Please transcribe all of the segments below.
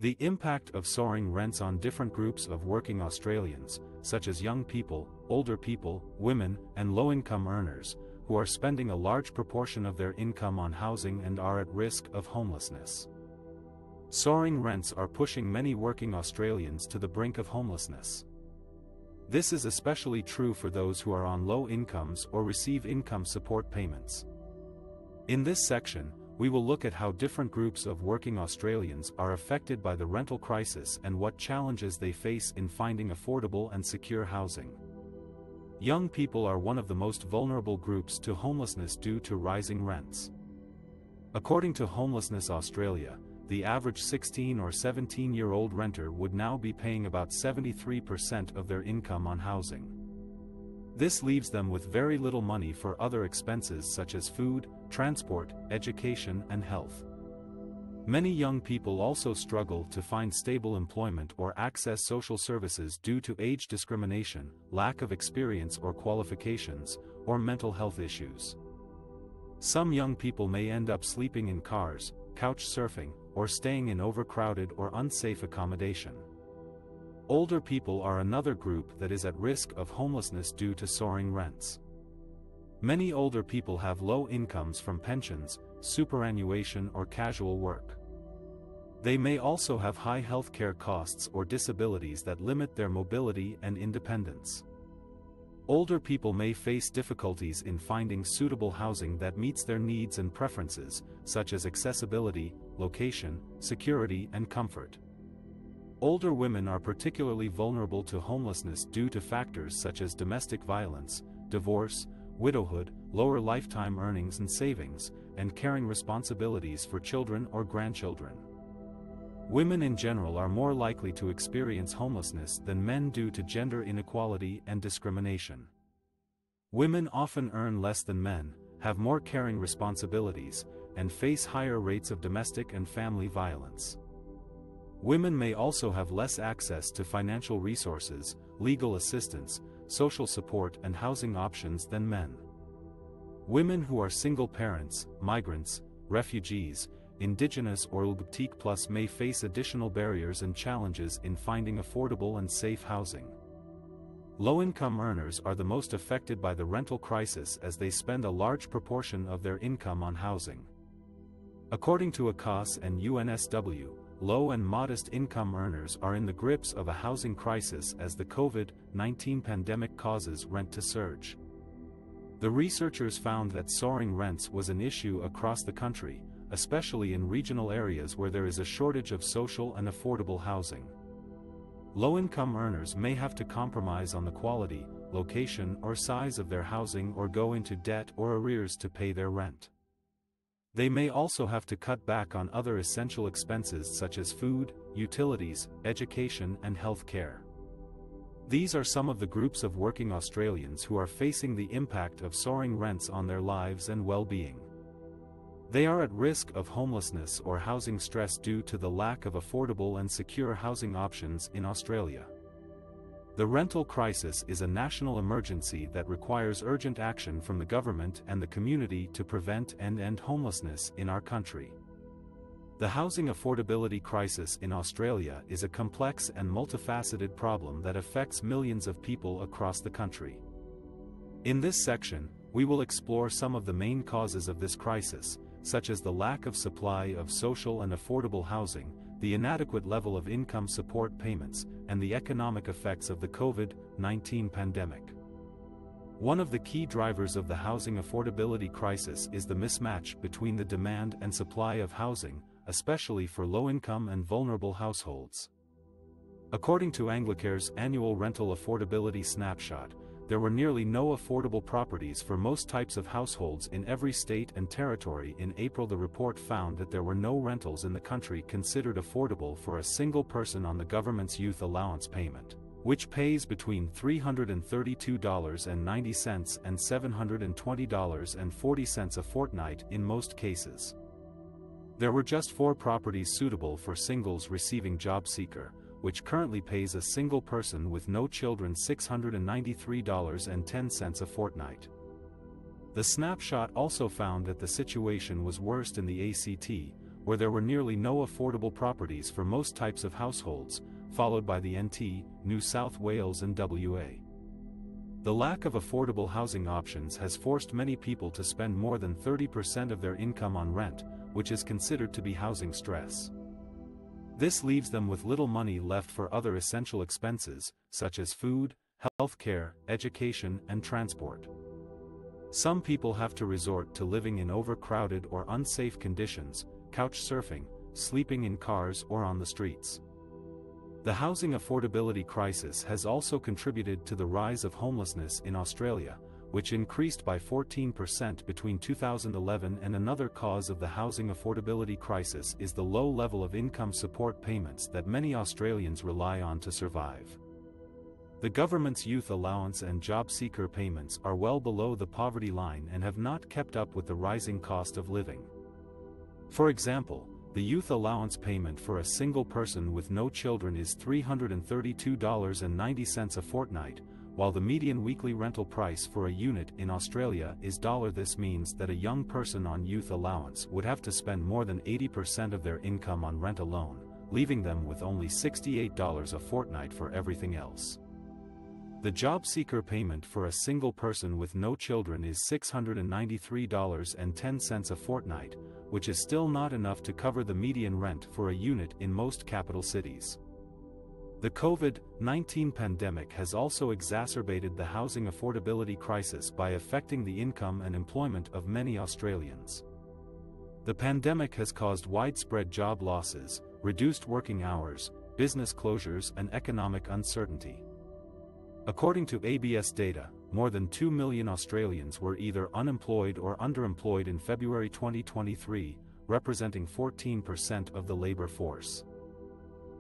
The impact of soaring rents on different groups of working Australians, such as young people, older people, women, and low-income earners, who are spending a large proportion of their income on housing and are at risk of homelessness. Soaring rents are pushing many working Australians to the brink of homelessness. This is especially true for those who are on low incomes or receive income support payments. In this section, we will look at how different groups of working Australians are affected by the rental crisis and what challenges they face in finding affordable and secure housing. Young people are one of the most vulnerable groups to homelessness due to rising rents. According to Homelessness Australia, the average 16 or 17-year-old renter would now be paying about 73% of their income on housing. This leaves them with very little money for other expenses such as food, transport, education, and health. Many young people also struggle to find stable employment or access social services due to age discrimination, lack of experience or qualifications, or mental health issues. Some young people may end up sleeping in cars, couch surfing, or staying in overcrowded or unsafe accommodation. Older people are another group that is at risk of homelessness due to soaring rents. Many older people have low incomes from pensions, superannuation, or casual work. They may also have high healthcare costs or disabilities that limit their mobility and independence. Older people may face difficulties in finding suitable housing that meets their needs and preferences, such as accessibility, location, security, and comfort. Older women are particularly vulnerable to homelessness due to factors such as domestic violence, divorce, widowhood, lower lifetime earnings and savings, and caring responsibilities for children or grandchildren. Women in general are more likely to experience homelessness than men due to gender inequality and discrimination. Women often earn less than men, have more caring responsibilities, and face higher rates of domestic and family violence. Women may also have less access to financial resources, legal assistance, social support, and housing options than men. Women who are single parents, migrants, refugees, Indigenous or LGBTQ+ may face additional barriers and challenges in finding affordable and safe housing. Low-income earners are the most affected by the rental crisis as they spend a large proportion of their income on housing. According to ACOS and UNSW, low and modest income earners are in the grips of a housing crisis as the COVID-19 pandemic causes rent to surge. The researchers found that soaring rents was an issue across the country, especially in regional areas where there is a shortage of social and affordable housing. Low-income earners may have to compromise on the quality, location, or size of their housing or go into debt or arrears to pay their rent. They may also have to cut back on other essential expenses such as food, utilities, education, and health care. These are some of the groups of working Australians who are facing the impact of soaring rents on their lives and well-being. They are at risk of homelessness or housing stress due to the lack of affordable and secure housing options in Australia. The rental crisis is a national emergency that requires urgent action from the government and the community to prevent and end homelessness in our country. The housing affordability crisis in Australia is a complex and multifaceted problem that affects millions of people across the country. In this section, we will explore some of the main causes of this crisis, such as the lack of supply of social and affordable housing, the inadequate level of income support payments, and the economic effects of the COVID-19 pandemic. One of the key drivers of the housing affordability crisis is the mismatch between the demand and supply of housing, especially for low-income and vulnerable households. According to Anglicare's annual rental affordability snapshot, there were nearly no affordable properties for most types of households in every state and territory. In April, the report found that there were no rentals in the country considered affordable for a single person on the government's youth allowance payment, which pays between $332.90 and $720.40 a fortnight in most cases. There were just 4 properties suitable for singles receiving job seeker, which currently pays a single person with no children $693.10 a fortnight. The snapshot also found that the situation was worst in the ACT, where there were nearly no affordable properties for most types of households, followed by the NT, New South Wales and WA. The lack of affordable housing options has forced many people to spend more than 30% of their income on rent, which is considered to be housing stress. This leaves them with little money left for other essential expenses, such as food, healthcare, education, and transport. Some people have to resort to living in overcrowded or unsafe conditions, couch surfing, sleeping in cars or on the streets. The housing affordability crisis has also contributed to the rise of homelessness in Australia, which increased by 14% between 2011, and another cause of the housing affordability crisis is the low level of income support payments that many Australians rely on to survive. The government's youth allowance and job seeker payments are well below the poverty line and have not kept up with the rising cost of living. For example, the youth allowance payment for a single person with no children is $332.90 a fortnight, while the median weekly rental price for a unit in Australia is $1. This means that a young person on youth allowance would have to spend more than 80% of their income on rent alone, leaving them with only $68 a fortnight for everything else. The job seeker payment for a single person with no children is $693.10 a fortnight, which is still not enough to cover the median rent for a unit in most capital cities. The COVID-19 pandemic has also exacerbated the housing affordability crisis by affecting the income and employment of many Australians. The pandemic has caused widespread job losses, reduced working hours, business closures, and economic uncertainty. According to ABS data, more than 2 million Australians were either unemployed or underemployed in February 2023, representing 14% of the labor force.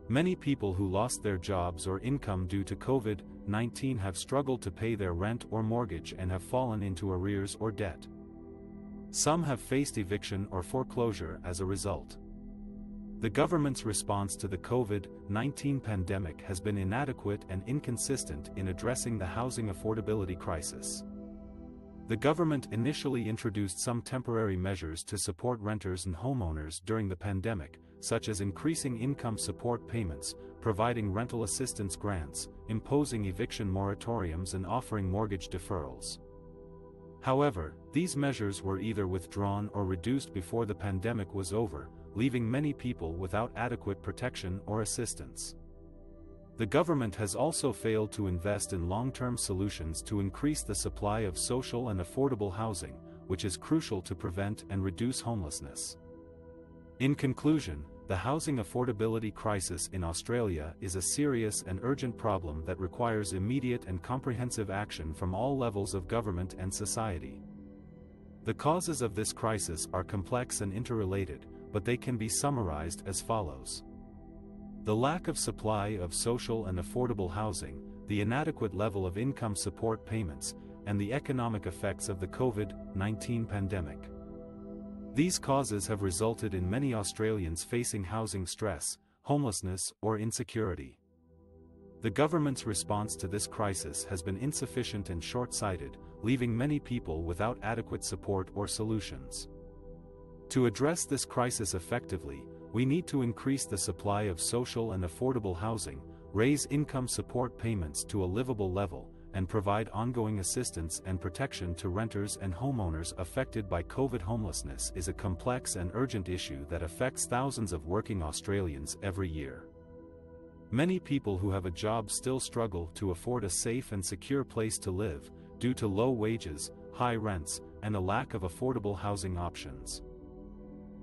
Many people who lost their jobs or income due to COVID-19 have struggled to pay their rent or mortgage and have fallen into arrears or debt. Some have faced eviction or foreclosure as a result. The government's response to the COVID-19 pandemic has been inadequate and inconsistent in addressing the housing affordability crisis. The government initially introduced some temporary measures to support renters and homeowners during the pandemic, such as increasing income support payments, providing rental assistance grants, imposing eviction moratoriums, and offering mortgage deferrals. However, these measures were either withdrawn or reduced before the pandemic was over, leaving many people without adequate protection or assistance. The government has also failed to invest in long-term solutions to increase the supply of social and affordable housing, which is crucial to prevent and reduce homelessness. In conclusion, the housing affordability crisis in Australia is a serious and urgent problem that requires immediate and comprehensive action from all levels of government and society. The causes of this crisis are complex and interrelated, but they can be summarized as follows. The lack of supply of social and affordable housing, the inadequate level of income support payments, and the economic effects of the COVID-19 pandemic. These causes have resulted in many Australians facing housing stress, homelessness, or insecurity. The government's response to this crisis has been insufficient and short-sighted, leaving many people without adequate support or solutions. To address this crisis effectively, we need to increase the supply of social and affordable housing, raise income support payments to a livable level, and provide ongoing assistance and protection to renters and homeowners affected by COVID. Homelessness is a complex and urgent issue that affects thousands of working Australians every year. Many people who have a job still struggle to afford a safe and secure place to live, due to low wages, high rents, and a lack of affordable housing options.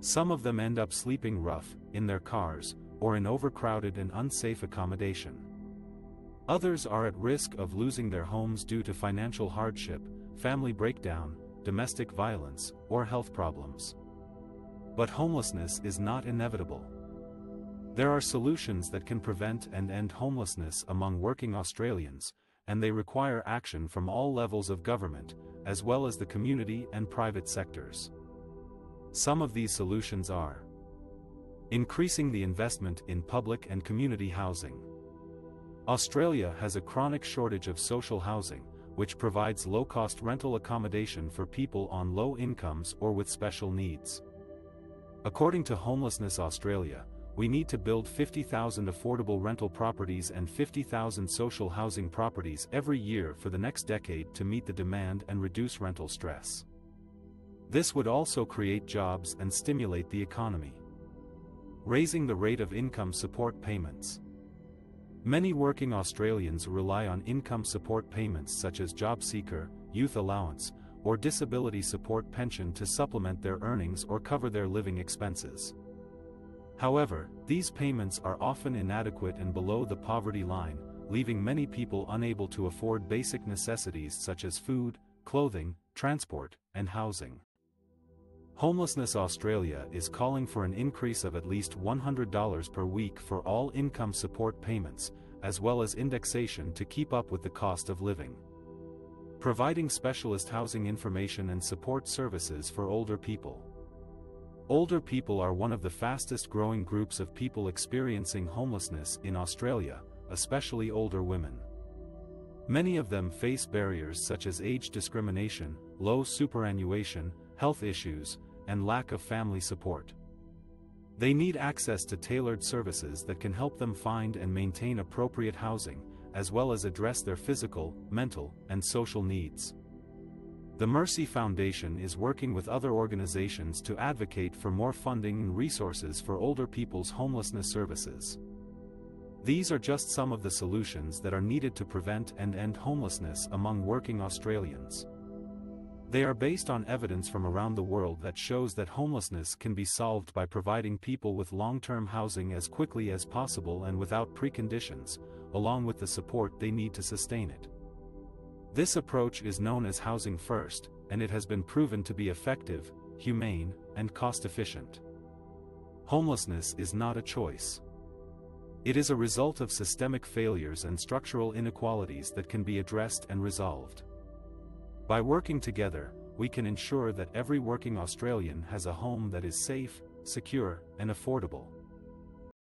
Some of them end up sleeping rough, in their cars, or in overcrowded and unsafe accommodation. Others are at risk of losing their homes due to financial hardship, family breakdown, domestic violence, or health problems. But homelessness is not inevitable. There are solutions that can prevent and end homelessness among working Australians, and they require action from all levels of government, as well as the community and private sectors. Some of these solutions are: increasing the investment in public and community housing. Australia has a chronic shortage of social housing, which provides low-cost rental accommodation for people on low incomes or with special needs. According to Homelessness Australia, we need to build 50,000 affordable rental properties and 50,000 social housing properties every year for the next decade to meet the demand and reduce rental stress. This would also create jobs and stimulate the economy. Raising the rate of income support payments. Many working Australians rely on income support payments such as job seeker, youth allowance, or disability support pension to supplement their earnings or cover their living expenses. However, these payments are often inadequate and below the poverty line, leaving many people unable to afford basic necessities such as food, clothing, transport, and housing. Homelessness Australia is calling for an increase of at least $100 per week for all income support payments, as well as indexation to keep up with the cost of living. Providing specialist housing information and support services for older people. Older people are one of the fastest growing groups of people experiencing homelessness in Australia, especially older women. Many of them face barriers such as age discrimination, low superannuation, health issues, and lack of family support. They need access to tailored services that can help them find and maintain appropriate housing, as well as address their physical, mental, and social needs. The Mercy Foundation is working with other organizations to advocate for more funding and resources for older people's homelessness services. These are just some of the solutions that are needed to prevent and end homelessness among working Australians. They are based on evidence from around the world that shows that homelessness can be solved by providing people with long-term housing as quickly as possible and without preconditions, along with the support they need to sustain it. This approach is known as Housing First, and it has been proven to be effective, humane, and cost-efficient. Homelessness is not a choice. It is a result of systemic failures and structural inequalities that can be addressed and resolved. By working together, we can ensure that every working Australian has a home that is safe, secure, and affordable.